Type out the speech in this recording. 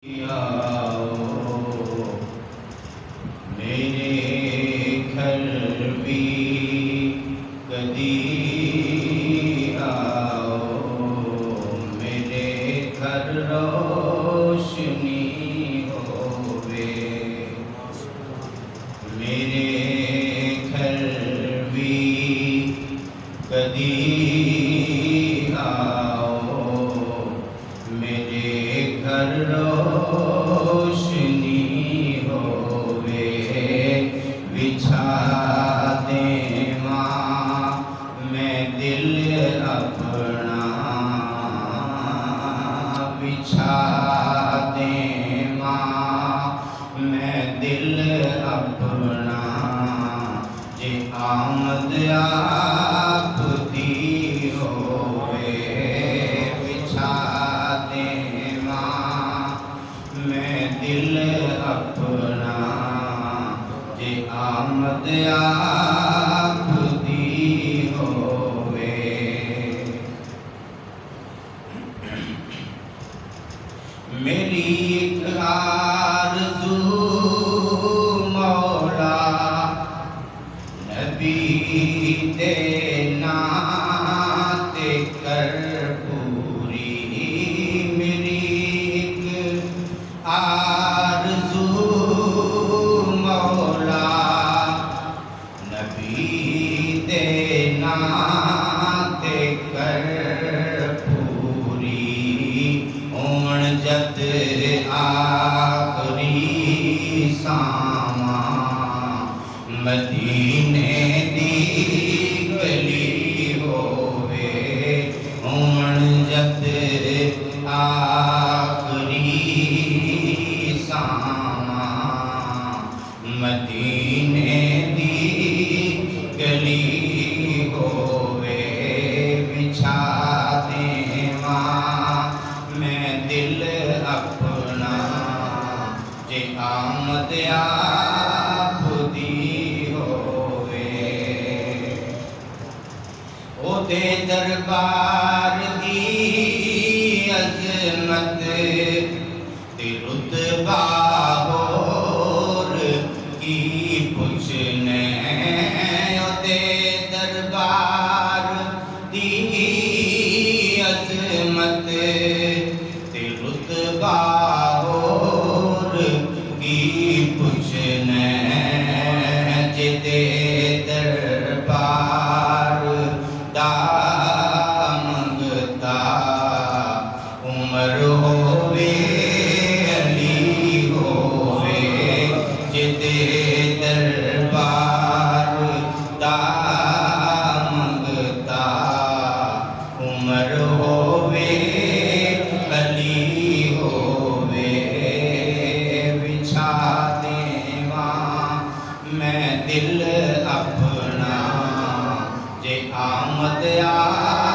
मेरे घर भी कदी आओ, मेरे घर रोशनी होवे। मेरे घर भी कदी आओ, मेरे घर रोशनी होवे। बिछा दे माँ मैं दिल अपना, बिछा दे माँ मैं दिल अपना। जे आमद आप दी होवे, बिछा दे माँ मैं दिल अपना। जे आमद आप दी होवे। मेरी एक आरज़ू मौला नबी दे नाते कर पूरी। मेरी एक आरज़ू मौला नबी दे नाते कर पूरी। होण जद आखरी सामा मदीने दी गली होवे। होण जद आखरी सामा मदीने दी गली होवे। बिछा दे माँ मैं दिल अपना, जे आमद आप दी होवे। ओदे दरबार दी अज़मत ते रुतबा होर की पुछने। ओदे दरबार दी अज़मत ते रुतबा होर की पुछने। जिदे दरबार दा मंगता उमर होवे अली होवे। जिदे दरबार दा मंगता उमर होवे अली होवे। बिछा दे माँ मैं दिल अपना, जे आमद आ